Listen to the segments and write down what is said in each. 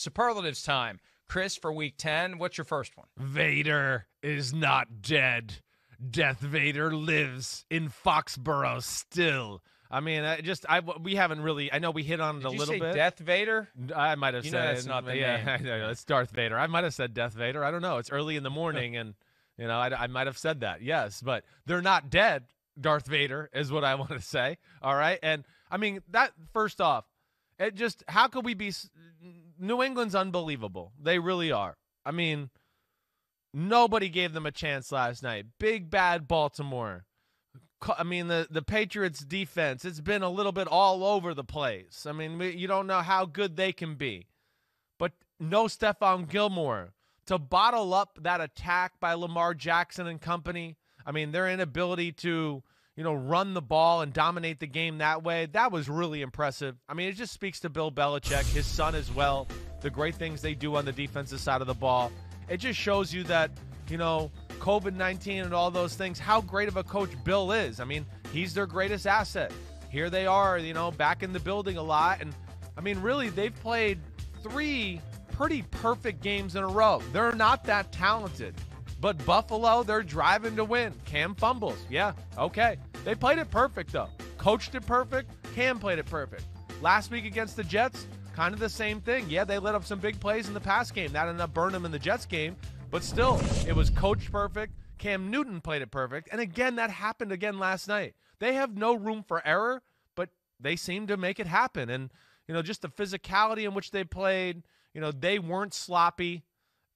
Superlatives time. Chris, for Week 10, what's your first one? Vader is not dead. Death Vader lives in Foxborough still. I mean, we haven't really. I know we hit on it a little bit. Did you say Death Vader? I might have said. That's not the name. I know, it's Darth Vader. I might have said Death Vader. I don't know. It's early in the morning, and I might have said that. Yes, but they're not dead. Darth Vader is what I want to say. All right, and I mean that. First off, how could we be? New England's unbelievable. They really are. I mean, nobody gave them a chance last night. Big bad Baltimore. I mean, the Patriots defense, it's been a little bit all over the place. I mean, you don't know how good they can be. But no Stephon Gilmore to bottle up that attack by Lamar Jackson and company. I mean, their inability to, run the ball and dominate the game that way, that was really impressive. I mean, it just speaks to Bill Belichick, his son as well, the great things they do on the defensive side of the ball. It just shows you that, COVID-19 and all those things, how great of a coach Bill is. I mean, he's their greatest asset. Here they are, back in the building a lot. And, I mean, really, they've played 3 pretty perfect games in a row. They're not that talented. But Buffalo, they're driving to win. Cam fumbles. Yeah, okay. They played it perfect, though. Coached it perfect. Cam played it perfect. Last week against the Jets, kind of the same thing. Yeah, they let up some big plays in the pass game. That ended up burning them in the Jets game. But still, it was coached perfect. Cam Newton played it perfect. And again, that happened again last night. They have no room for error, but they seem to make it happen. And, just the physicality in which they played, they weren't sloppy.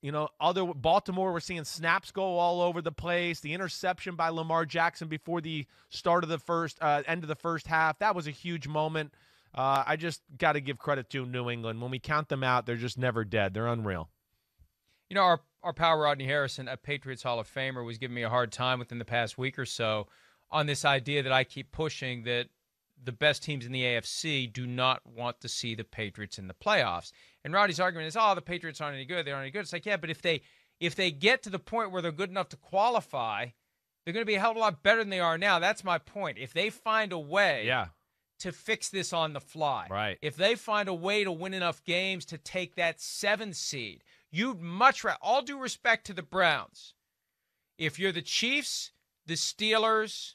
Baltimore, we're seeing snaps go all over the place. The interception by Lamar Jackson before the start of the end of the first half, that was a huge moment. I just got to give credit to New England. When we count them out, they're just never dead. They're unreal. Our pal Rodney Harrison, a Patriots Hall of Famer, was giving me a hard time within the past week or so on this idea that I keep pushing that the best teams in the AFC do not want to see the Patriots in the playoffs. And Roddy's argument is, the Patriots aren't any good. They aren't any good. It's like, yeah, but if they get to the point where they're good enough to qualify, they're going to be a hell of a lot better than they are now. That's my point. If they find a way to fix this on the fly, right? If they find a way to win enough games to take that 7th seed, you'd much rather, all due respect to the Browns, if you're the Chiefs, the Steelers,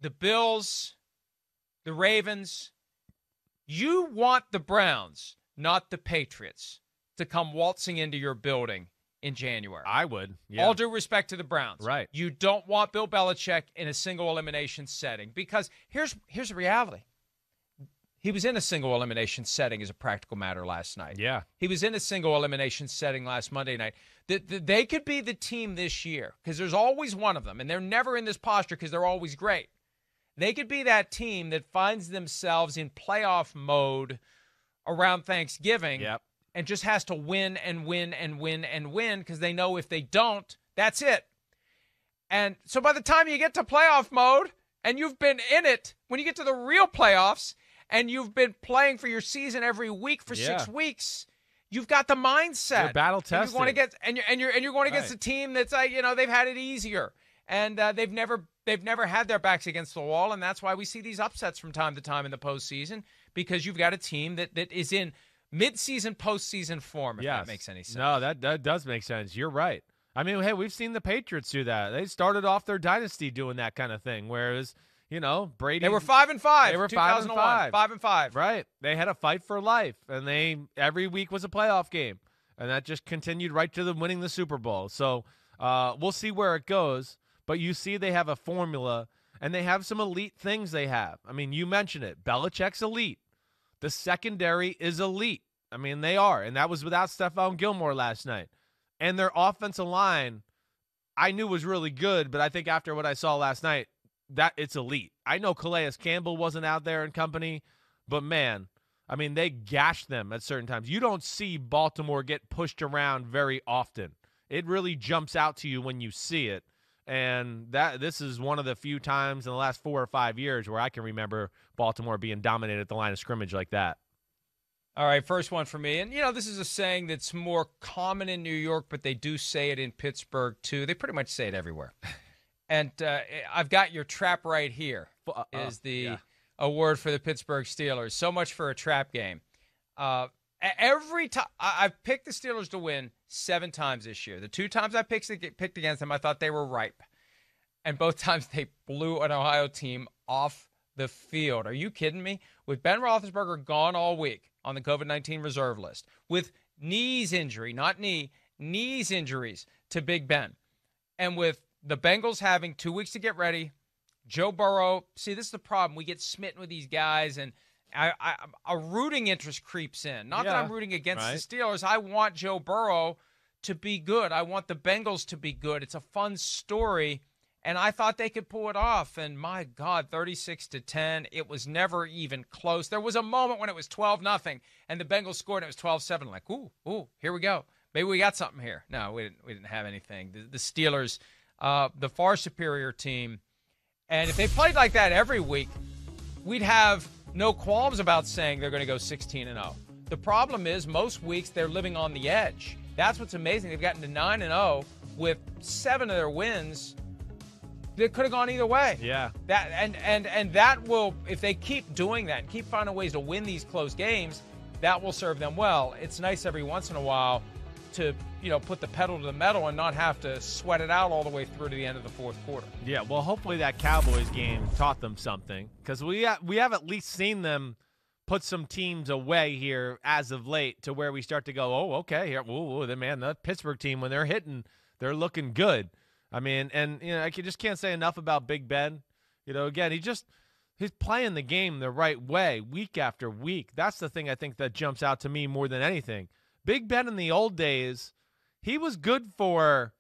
the Bills, the Ravens, you want the Browns, not the Patriots, to come waltzing into your building in January. I would. Yeah. All due respect to the Browns. Right. You don't want Bill Belichick in a single elimination setting because here's the reality. He was in a single elimination setting as a practical matter last night. Yeah. He was in a single elimination setting last Monday night. They could be the team this year because there's always one of them, and they're never in this posture because they're always great. They could be that team that finds themselves in playoff mode around Thanksgiving and just has to win and win and win and win because they know if they don't, that's it. And so by the time you get to playoff mode and you've been in it, when you get to the real playoffs and you've been playing for your season every week for 6 weeks, you've got the mindset. You're battle tested. You're going against a team that's like, they've had it easier. And they've never had their backs against the wall, and that's why we see these upsets from time to time in the postseason, because you've got a team that is in mid-season, postseason form, if that makes any sense. No, that does make sense. You're right. I mean, hey, we've seen the Patriots do that. They started off their dynasty doing that kind of thing, whereas, Brady. They were 5-5. They were 5-5. 5-5. Right. They had a fight for life, and every week was a playoff game, and that just continued right to them winning the Super Bowl. So we'll see where it goes. But you see they have a formula, and they have some elite things they have. I mean, you mentioned it. Belichick's elite. The secondary is elite. I mean, they are. And that was without Stephon Gilmore last night. And their offensive line, I knew was really good, but I think after what I saw last night, that it's elite. I know Calais Campbell wasn't out there and company, but man, I mean, they gashed them at certain times. You don't see Baltimore get pushed around very often. It really jumps out to you when you see it. And this is one of the few times in the last 4 or 5 years where I can remember Baltimore being dominated at the line of scrimmage like that. All right, first one for me. And, this is a saying that's more common in New York, but they do say it in Pittsburgh, too. They pretty much say it everywhere. And I've got your trap right here is the award for the Pittsburgh Steelers. So much for a trap game. Every time I've picked the Steelers to win 7 times this year. The 2 times I picked against them, I thought they were ripe. And both times they blew an Ohio team off the field. Are you kidding me? With Ben Roethlisberger gone all week on the COVID-19 reserve list, with knees injuries to Big Ben, and with the Bengals having 2 weeks to get ready, Joe Burrow, see, this is the problem. We get smitten with these guys, and a rooting interest creeps in. Not that I'm rooting against the Steelers. I want Joe Burrow to be good. I want the Bengals to be good. It's a fun story, and I thought they could pull it off. And my God, 36-10, it was never even close. There was a moment when it was 12-0, and the Bengals scored, and it was 12-7. Like, ooh, here we go. Maybe we got something here. No, we didn't have anything. The Steelers, the far superior team, and if they played like that every week, we'd have no qualms about saying they're going to go 16-0. The problem is most weeks they're living on the edge. That's what's amazing. They've gotten to 9-0 with 7 of their wins. They could have gone either way. Yeah. That and that will, if they keep doing that and keep finding ways to win these close games, that will serve them well. It's nice every once in a while to, put the pedal to the metal and not have to sweat it out all the way through to the end of the fourth quarter. Yeah, well, hopefully that Cowboys game taught them something, because we have at least seen them put some teams away here as of late to where we start to go, oh, okay, here, the Pittsburgh team, when they're hitting, they're looking good. I mean, and I just can't say enough about Big Ben. Again, he's playing the game the right way week after week. That's the thing I think that jumps out to me more than anything. Big Ben in the old days, he was good for,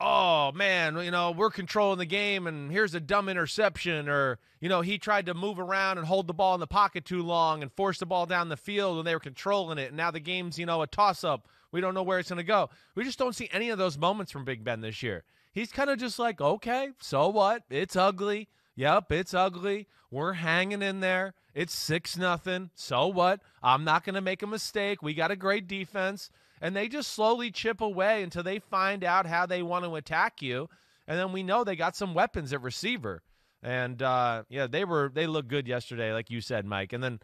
oh, man, we're controlling the game and here's a dumb interception, or, he tried to move around and hold the ball in the pocket too long and force the ball down the field when they were controlling it. And now the game's, a toss-up. We don't know where it's going to go. We just don't see any of those moments from Big Ben this year. He's kind of just like, okay, so what? It's ugly. Yep, it's ugly. We're hanging in there. It's 6-0. So what? I'm not going to make a mistake. We got a great defense. And they just slowly chip away until they find out how they want to attack you. And then we know they got some weapons at receiver. And, they looked good yesterday, like you said, Mike. And then,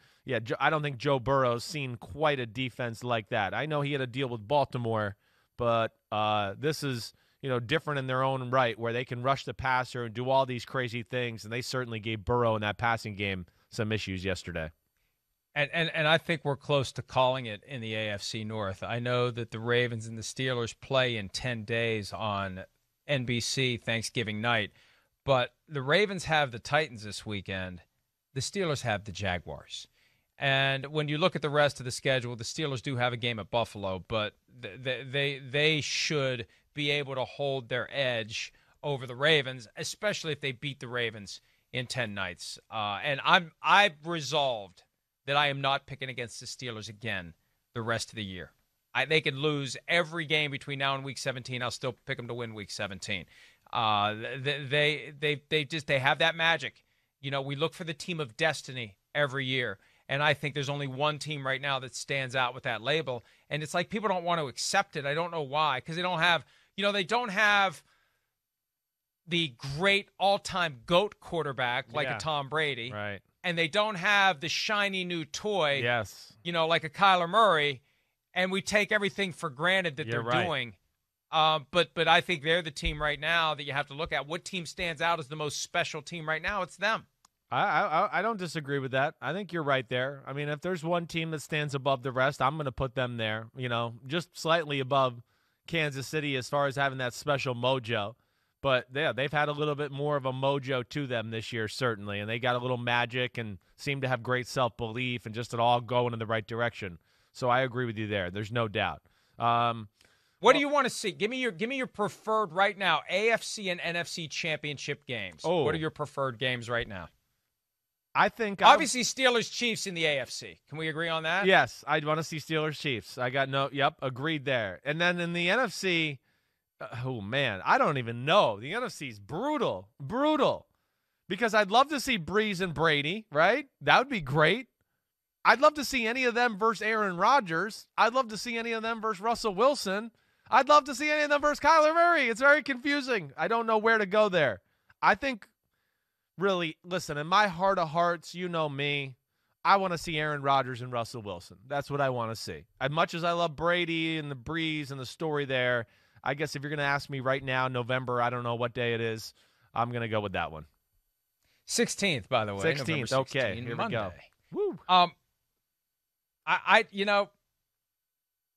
I don't think Joe Burrow's seen quite a defense like that. I know he had a deal with Baltimore, but this is, different in their own right, where they can rush the passer and do all these crazy things. And they certainly gave Burrow in that passing game some issues yesterday. And I think we're close to calling it in the AFC North. I know that the Ravens and the Steelers play in 10 days on NBC Thanksgiving night, but the Ravens have the Titans this weekend. The Steelers have the Jaguars. And when you look at the rest of the schedule, the Steelers do have a game at Buffalo, but they should be able to hold their edge over the Ravens, especially if they beat the Ravens in 10 nights. And I've resolved that I am not picking against the Steelers again the rest of the year. They could lose every game between now and Week 17. I'll still pick them to win Week 17. They have that magic. We look for the team of destiny every year, and I think there's only one team right now that stands out with that label, and it's like people don't want to accept it. I don't know why, because they don't have the great all-time GOAT quarterback like a Tom Brady. Right. And they don't have the shiny new toy, yes, like a Kyler Murray, and we take everything for granted that they're doing. But I think they're the team right now that you have to look at. What team stands out as the most special team right now? It's them. I don't disagree with that. I think you're right there. I mean, if there's one team that stands above the rest, I'm going to put them there, just slightly above Kansas City as far as having that special mojo. But, they've had a little bit more of a mojo to them this year, certainly. And they got a little magic and seem to have great self-belief and just it all going in the right direction. So I agree with you there. There's no doubt. What do you want to see? Give me your preferred right now, AFC and NFC championship games. Oh. What are your preferred games right now? I think obviously Steelers-Chiefs in the AFC. Can we agree on that? Yes, I'd want to see Steelers-Chiefs. Agreed there. And then in the NFC, oh, man, I don't even know. The NFC's brutal. Because I'd love to see Breeze and Brady, right? That would be great. I'd love to see any of them versus Aaron Rodgers. I'd love to see any of them versus Russell Wilson. I'd love to see any of them versus Kyler Murray. It's very confusing. I don't know where to go there. I think, really, listen, in my heart of hearts, you know me, I want to see Aaron Rodgers and Russell Wilson. That's what I want to see. As much as I love Brady and the breeze and the story there, I guess if you're going to ask me right now, November, I don't know what day it is, I'm going to go with that one. 16th, by the way. 16th, November 16th, okay, here Monday. we go. Woo.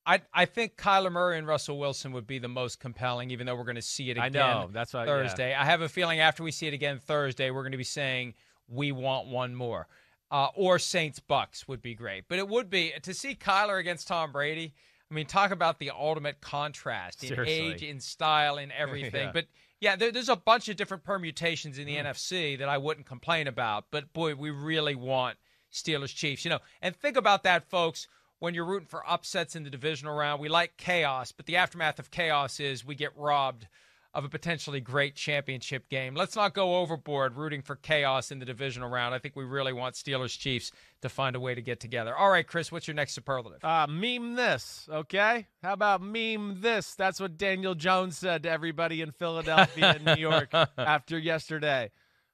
I think Kyler Murray and Russell Wilson would be the most compelling, even though we're going to see it again that's why, Thursday. Yeah. I have a feeling after we see it again Thursday, we're going to be saying we want one more. Or Saints-Bucks would be great. But it would be, to see Kyler against Tom Brady, I mean, talk about the ultimate contrast in age, in style, in everything. Yeah. But, yeah, there's a bunch of different permutations in the NFC that I wouldn't complain about. But, boy, we really want Steelers-Chiefs. And think about that, folks, when you're rooting for upsets in the divisional round. We like chaos, but the aftermath of chaos is we get robbed of a potentially great championship game. Let's not go overboard rooting for chaos in the divisional round. I think we really want Steelers-Chiefs to find a way to get together. All right, Chris, what's your next superlative? Meme this, okay? How about meme this? That's what Daniel Jones said to everybody in Philadelphia and New York after yesterday.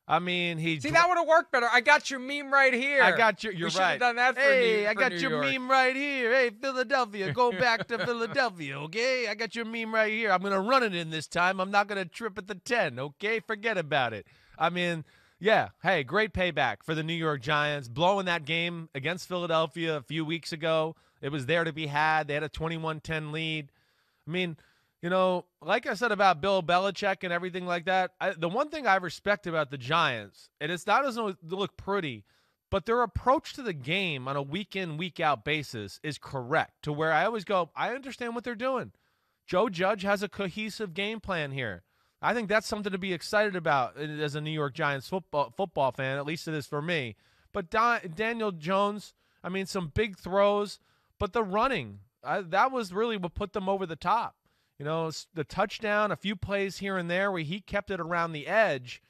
I mean, that would have worked better. I got your meme right here. I got your. You're we right. Have done that for hey, New, I got New your York. meme right here. Hey, Philadelphia, go back to Philadelphia, okay? I got your meme right here. I'm gonna run it in this time. I'm not gonna trip at the 10, okay? Forget about it. I mean, yeah. Hey, great payback for the New York Giants, blowing that game against Philadelphia a few weeks ago. It was there to be had. They had a 21-10 lead. I mean, like I said about Bill Belichick and everything like that, the one thing I respect about the Giants, and it's not as though they look pretty, but their approach to the game on a week-in, week-out basis is correct, to where I always go, I understand what they're doing. Joe Judge has a cohesive game plan here. I think that's something to be excited about as a New York Giants football fan, at least it is for me. But Daniel Jones, I mean, some big throws, but the running, that was really what put them over the top. The touchdown, a few plays here and there where he kept it around the edge.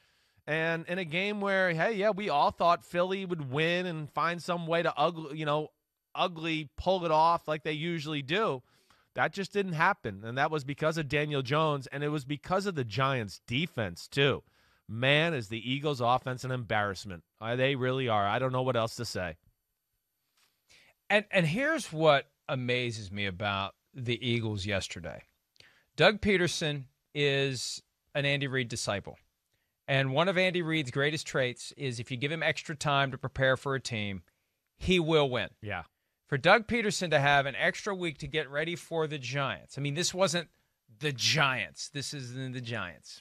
And in a game where, hey, yeah, we all thought Philly would win and find some way to ugly pull it off like they usually do. That just didn't happen. And that was because of Daniel Jones, and it was because of the Giants' defense, too. Man, is the Eagles' offense an embarrassment. They really are. I don't know what else to say. And here's what amazes me about the Eagles yesterday. Doug Peterson is an Andy Reid disciple. And one of Andy Reid's greatest traits is if you give him extra time to prepare for a team, he will win. Yeah. For Doug Peterson to have an extra week to get ready for the Giants. I mean, this wasn't the Giants. This isn't the Giants.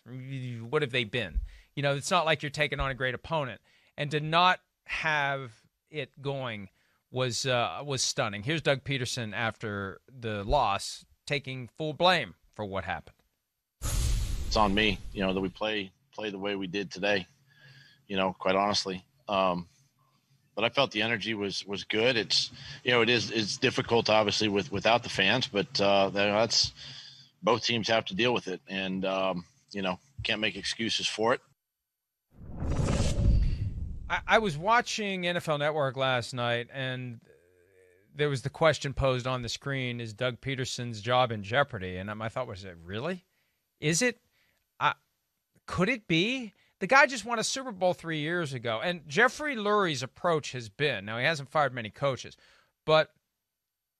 What have they been? It's not like you're taking on a great opponent. And to not have it going was stunning. Here's Doug Peterson after the loss, taking full blame for what happened. It's on me, that we play the way we did today, quite honestly. But I felt the energy was good. It's, it's difficult, obviously, without the fans, but that's both teams have to deal with it. And, can't make excuses for it. I was watching NFL Network last night, and there was the question posed on the screen, is Doug Peterson's job in jeopardy? And my thought was, really? Is it? Could it be? The guy just won a Super Bowl 3 years ago. And Jeffrey Lurie's approach has been, now he hasn't fired many coaches, but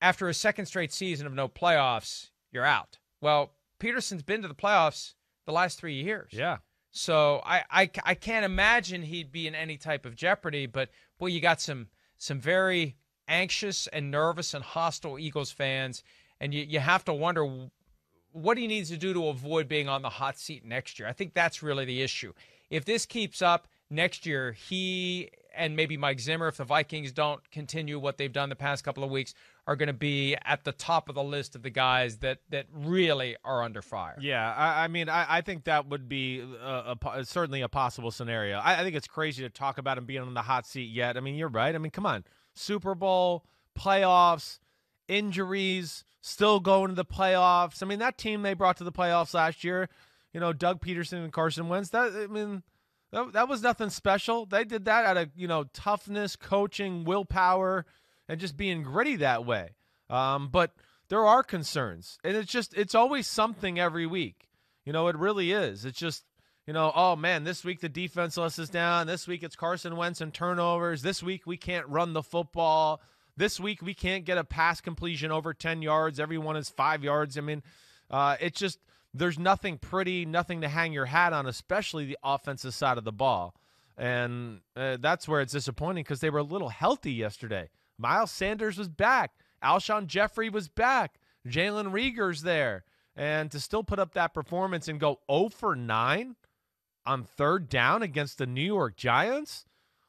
after a second straight season of no playoffs, you're out. Well, Peterson's been to the playoffs the last 3 years. Yeah. So I can't imagine he'd be in any type of jeopardy, but, boy, you got some very anxious and nervous and hostile Eagles fans, and you have to wonder what he needs to do to avoid being on the hot seat next year. I think that's really the issue. If this keeps up next year, he and maybe Mike Zimmer, if the Vikings don't continue what they've done the past couple of weeks, are going to be at the top of the list of the guys that really are under fire. Yeah, I think that would be certainly a possible scenario. I think it's crazy to talk about him being on the hot seat yet. I mean, you're right. I mean, come on. Super Bowl, playoffs, injuries, still going to the playoffs. I mean, that team they brought to the playoffs last year, Doug Peterson and Carson Wentz, that was nothing special. They did that out of, toughness, coaching, willpower, and just being gritty that way. But there are concerns, and it's always something every week. It really is. It's just, oh, man, this week the defense lets us down. This week it's Carson Wentz and turnovers. This week we can't run the football. This week we can't get a pass completion over 10 yards. Everyone is 5 yards. I mean, it's just there's nothing pretty, nothing to hang your hat on, especially the offensive side of the ball. And that's where it's disappointing because they were a little healthy yesterday. Miles Sanders was back. Alshon Jeffrey was back. Jalen Reagor's there. And to still put up that performance and go 0 for 9 on third down against the New York Giants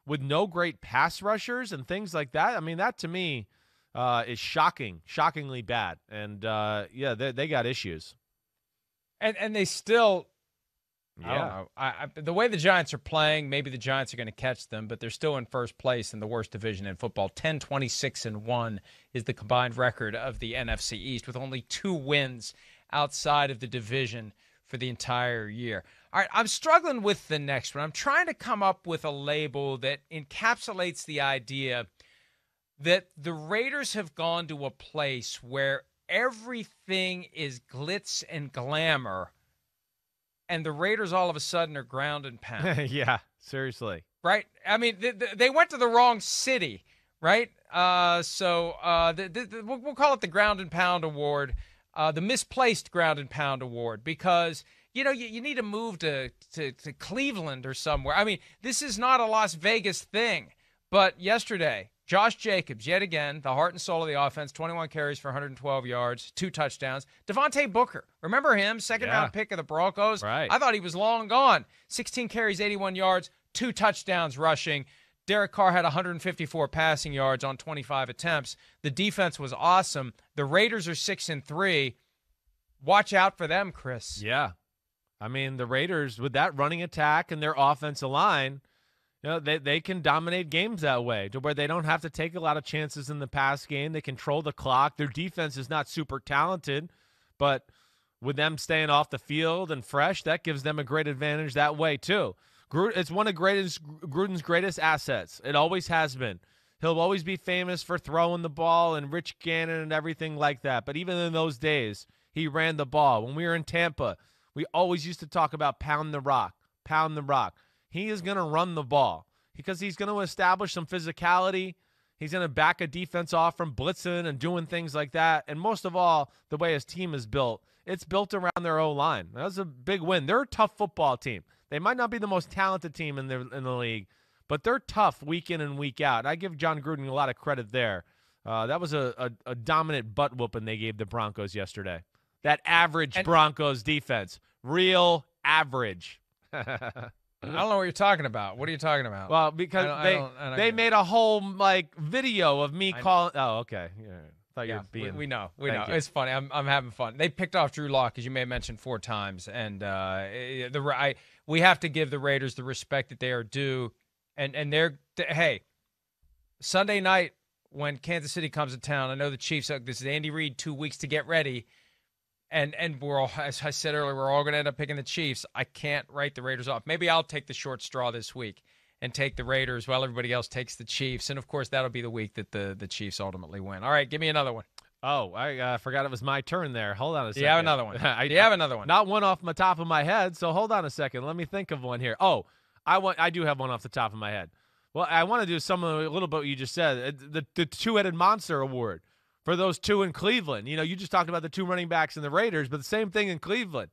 with no great pass rushers and things like that, I mean, that to me is shockingly bad. And, they got issues. And they still, Yeah. I don't know. The way the Giants are playing, maybe the Giants are going to catch them, but they're still in first place in the worst division in football. 10-26-1 is the combined record of the NFC East, with only 2 wins outside of the division for the entire year. All right, I'm struggling with the next one. I'm trying to come up with a label that encapsulates the idea that the Raiders have gone to a place where everything is glitz and glamour, and the Raiders all of a sudden are ground and pound. Yeah, seriously. Right? I mean, they went to the wrong city, right? We'll call it the Ground and Pound Award, the Misplaced Ground and Pound Award, because, you need to move to Cleveland or somewhere. I mean, this is not a Las Vegas thing, but yesterday, Josh Jacobs, yet again, the heart and soul of the offense, 21 carries for 112 yards, 2 touchdowns. Devontae Booker, remember him? Second-round pick of the Broncos? Right. I thought he was long gone. 16 carries, 81 yards, 2 touchdowns rushing. Derek Carr had 154 passing yards on 25 attempts. The defense was awesome. The Raiders are 6-3. Watch out for them, Chris. Yeah. I mean, the Raiders, with that running attack and their offensive line, they can dominate games that way, to where they don't have to take a lot of chances in the pass game. They control the clock. Their defense is not super talented, but with them staying off the field and fresh, that gives them a great advantage that way too. It's one of Gruden's greatest assets. It always has been. He'll always be famous for throwing the ball and Rich Gannon and everything like that. But even in those days, he ran the ball. When we were in Tampa, we always used to talk about pound the rock, pound the rock. He is going to run the ball because he's going to establish some physicality. He's going to back a defense off from blitzing and doing things like that. And most of all, the way his team is built, it's built around their O-line. That was a big win. They're a tough football team. They might not be the most talented team in the league, but they're tough week in and week out. I give John Gruden a lot of credit there. That was a dominant butt whooping they gave the Broncos yesterday. That average Broncos defense. Real average. I don't know what you're talking about. What are you talking about? Well, because they made a whole video of me calling. Oh, okay. Yeah. Thought you were being. We know. It's funny. I'm having fun. They picked off Drew Lock, as you may have mentioned 4 times, and we have to give the Raiders the respect that they are due. And hey, Sunday night when Kansas City comes to town, I know the Chiefs. This is Andy Reid, 2 weeks to get ready. And we're all, as I said earlier, we're all going to end up picking the Chiefs. I can't write the Raiders off. Maybe I'll take the short straw this week and take the Raiders while everybody else takes the Chiefs. And, of course, that'll be the week that the Chiefs ultimately win. All right, give me another one. Oh, I forgot it was my turn there. Hold on a second. Do you have another one? Do you have another one? Not one off the top of my head, so hold on a second. Let me think of one here. Oh, I do have one off the top of my head. Well, I want to do a little bit what you just said, the two-headed monster award. For those 2 in Cleveland. You just talked about the 2 running backs in the Raiders, but the same thing in Cleveland.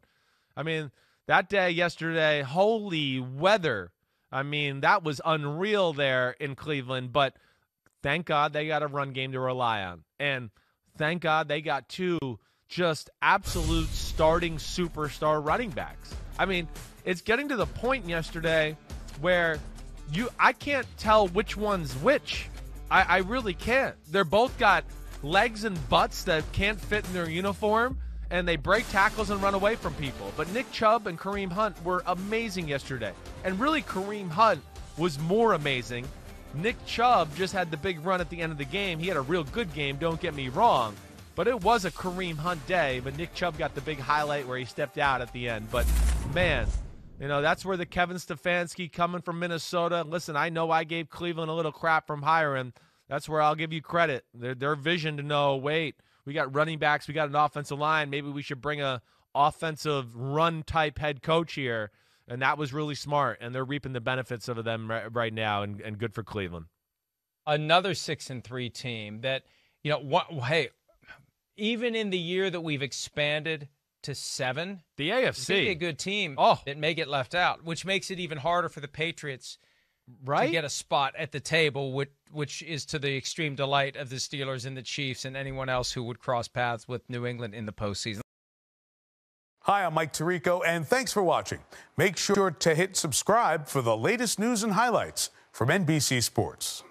I mean, that day yesterday, holy weather. I mean, that was unreal there in Cleveland, but thank God they got a run game to rely on. And thank God they got 2 just absolute starting superstar running backs. I mean, it's getting to the point yesterday where I can't tell which one's which. I really can't. They're both got legs and butts that can't fit in their uniform, and they break tackles and run away from people. But Nick Chubb and Kareem Hunt were amazing yesterday. And really, Kareem Hunt was more amazing. Nick Chubb just had the big run at the end of the game. He had a real good game, don't get me wrong. But it was a Kareem Hunt day, but Nick Chubb got the big highlight where he stepped out at the end. But, man, that's where the Kevin Stefanski coming from Minnesota. Listen, I know I gave Cleveland a little crap from hiring. That's where I'll give you credit. Their vision to know, wait, we got running backs, we got an offensive line. Maybe we should bring a offensive run-type head coach here. And that was really smart, and they're reaping the benefits of them right now, and good for Cleveland. Another 6-3 team that, hey, even in the year that we've expanded to 7, the AFC is going to be a good team that may get left out, which makes it even harder for the Patriots to get a spot at the table, which is to the extreme delight of the Steelers and the Chiefs and anyone else who would cross paths with New England in the postseason. Hi, I'm Mike Tirico, and thanks for watching. Make sure to hit subscribe for the latest news and highlights from NBC Sports.